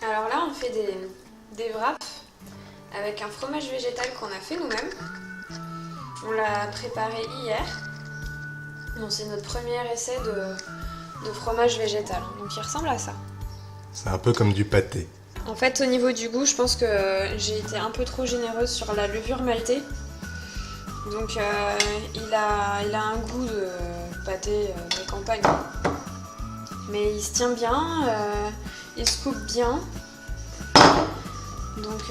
Alors là, on fait des wraps avec un fromage végétal qu'on a fait nous-mêmes. On l'a préparé hier. Bon, c'est notre premier essai de fromage végétal, donc il ressemble à ça. C'est un peu comme du pâté. En fait, au niveau du goût, je pense que j'ai été un peu trop généreuse sur la levure maltée. Donc il a un goût de pâté de campagne. Mais il se tient bien, il se coupe bien. Donc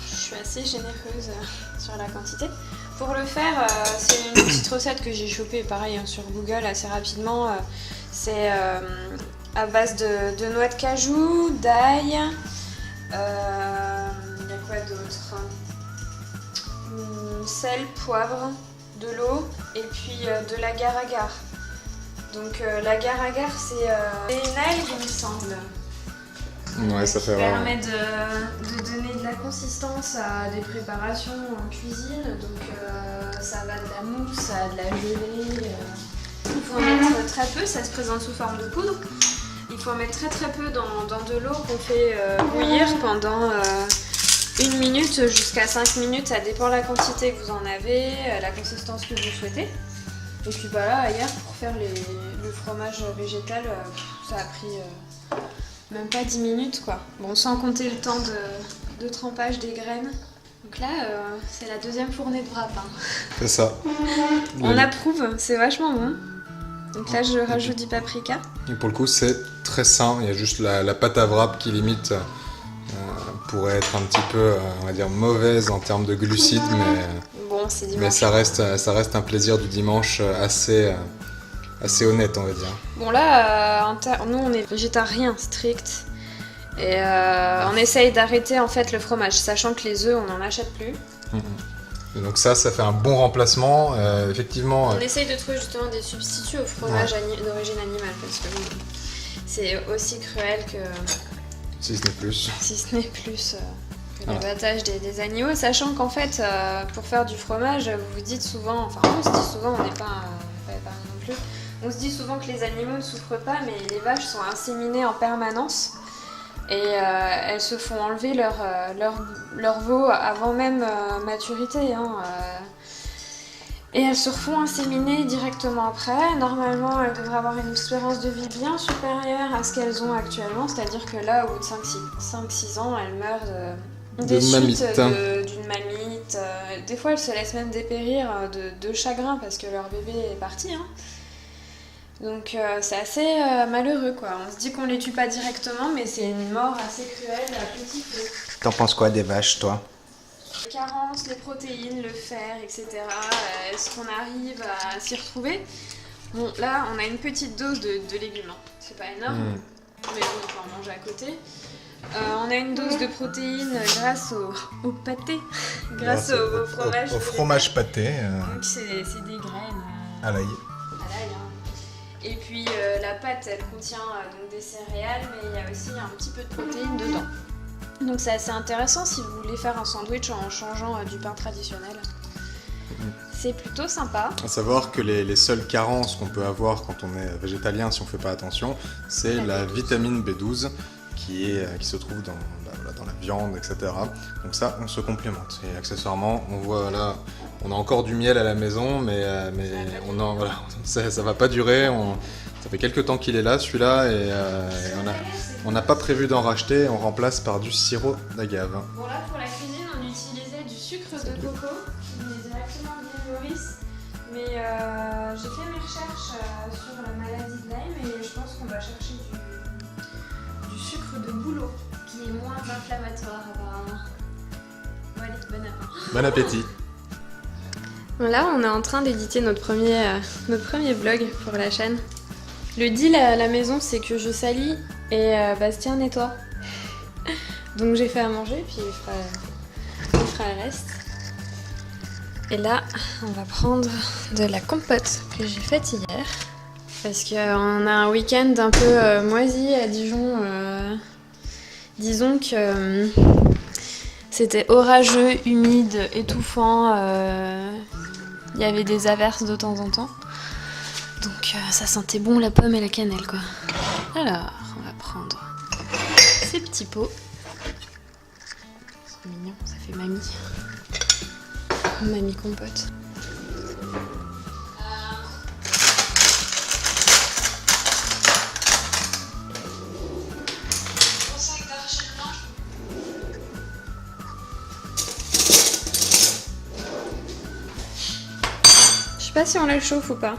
je suis assez généreuse sur la quantité. Pour le faire, c'est une petite recette que j'ai chopée pareil sur Google assez rapidement. C'est à base de noix de cajou, d'ail, il y a quoi d'autre, sel, poivre, de l'eau et puis de l'agar-agar. Donc l'agar-agar c'est une algue il me semble. Ouais, ça fait qui vraiment... permet de donner de la consistance à des préparations en cuisine. Donc ça va de la mousse à de la gelée. Il faut en mettre très peu, ça se présente sous forme de poudre. Il faut en mettre très peu dans de l'eau qu'on fait bouillir pendant 1 minute jusqu'à 5 minutes. Ça dépend de la quantité que vous en avez, la consistance que vous souhaitez. Et puis voilà, hier pour faire le fromage végétal, ça a pris même pas 10 minutes quoi. Bon, sans compter le temps de trempage des graines. Donc là, c'est la deuxième fournée de wrap. Hein. C'est ça. On approuve, c'est vachement bon. Donc là, je rajoute du paprika. Et pour le coup, c'est très sain. Il y a juste la pâte à wrap qui limite pourrait être un petit peu, on va dire, mauvaise en termes de glucides, Bon, c'est dimanche. mais ça reste un plaisir du dimanche assez honnête, on va dire. Bon là, nous on est végétarien strict et on essaye d'arrêter en fait le fromage, sachant que les œufs on n'en achète plus. Et donc ça fait un bon remplacement, effectivement. On essaye de trouver justement des substituts au fromage d'origine animale parce que bon, c'est aussi cruel que... Si ce n'est plus. Si ce n'est plus que l'abattage des animaux, sachant qu'en fait pour faire du fromage, vous vous dites souvent, enfin on se dit souvent, on n'est pas épargné non plus, on se dit souvent que les animaux ne souffrent pas, mais les vaches sont inséminées en permanence et elles se font enlever leur veau avant même maturité. Hein, et elles se refont inséminer directement après. Normalement, elles devraient avoir une espérance de vie bien supérieure à ce qu'elles ont actuellement, c'est-à-dire que là, au bout de 5-6 ans, elles meurent des chutes d'une mamite. Des fois, elles se laissent même dépérir de chagrin parce que leur bébé est parti. Hein. Donc c'est assez malheureux quoi. On se dit qu'on les tue pas directement, mais c'est une mort assez cruelle à petit feu. T'en penses quoi des vaches, toi? Les carences, les protéines, le fer, etc. Est-ce qu'on arrive à s'y retrouver? Bon, là, on a une petite dose de légumes. Hein. C'est pas énorme, mais bon, on peut en manger à côté. On a une dose de protéines grâce au pâté, grâce au fromage. Au fromage pâté. Donc c'est des graines. À l'ail. Et puis la pâte, elle contient donc des céréales, mais il y a aussi un petit peu de protéines dedans. Donc c'est assez intéressant si vous voulez faire un sandwich en changeant du pain traditionnel. C'est plutôt sympa. À savoir que les seules carences qu'on peut avoir quand on est végétalien, si on ne fait pas attention, c'est la vitamine B12 qui se trouve dans la viande, etc. Donc ça, on se complémente. Et accessoirement, on voit là, on a encore du miel à la maison, mais ça va pas durer. Ça fait quelques temps qu'il est là, celui-là, et on n'a pas prévu d'en racheter. On remplace par du sirop d'agave. Bon là, pour la cuisine, on utilisait du sucre de coco qui venait directement de l'île Maurice. Mais j'ai fait mes recherches sur la maladie de Lyme et je pense qu'on va chercher du sucre de bouleau qui est moins inflammatoire apparemment. Bon allez, bon appétit. Bon appétit. Là, on est en train d'éditer notre premier vlog pour la chaîne. Le deal à la maison, c'est que je salis et Bastien nettoie. Donc j'ai fait à manger, puis il fera le reste. Et là, on va prendre de la compote que j'ai faite hier. Parce qu'on a un week-end un peu moisi à Dijon. Disons que c'était orageux, humide, étouffant. Il y avait des averses de temps en temps. Donc ça sentait bon la pomme et la cannelle quoi. Alors, on va prendre ces petits pots. C'est mignon, ça fait mamie. Mamie compote. Je sais pas si on la chauffe ou pas.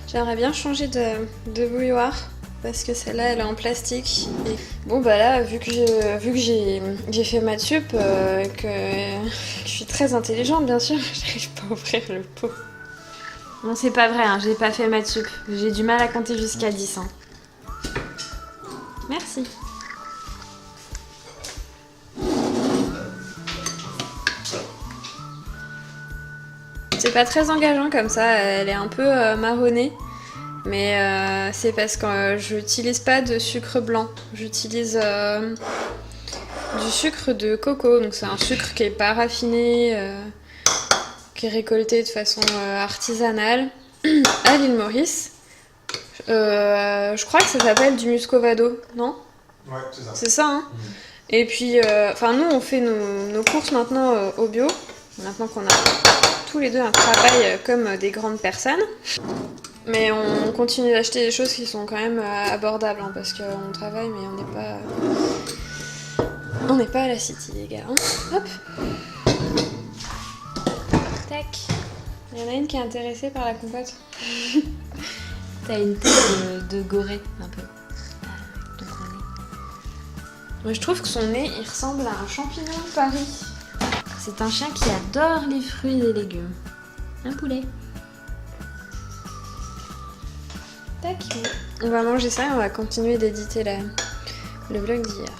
J'aimerais bien changer de bouilloire parce que celle-là elle est en plastique. Et bon bah là vu que j'ai fait maths sup, que je suis très intelligente bien sûr, j'arrive pas à ouvrir le pot. Non c'est pas vrai, hein, j'ai pas fait maths sup. J'ai du mal à compter jusqu'à 10. Hein. Merci. C'est pas très engageant comme ça, elle est un peu marronnée. Mais c'est parce que j'utilise pas de sucre blanc. J'utilise du sucre de coco. Donc c'est un sucre qui est pas raffiné, qui est récolté de façon artisanale à l'île Maurice. Je crois que ça s'appelle du muscovado, non ? Ouais, c'est ça. C'est ça, hein. Et puis, nous on fait nos courses maintenant au bio. Maintenant qu'on a tous les deux un travail comme des grandes personnes. Mais on continue d'acheter des choses qui sont quand même abordables, hein, parce qu'on travaille, mais on n'est pas à la city, les gars. Hein. Hop. Tac. Il y en a une qui est intéressée par la compote. T'as une tête de gorée, un peu. Avec ton gros nez. Moi, je trouve que son nez, il ressemble à un champignon de Paris. C'est un chien qui adore les fruits et les légumes. Un poulet. Tac. On va manger ça et on va continuer d'éditer le vlog d'hier.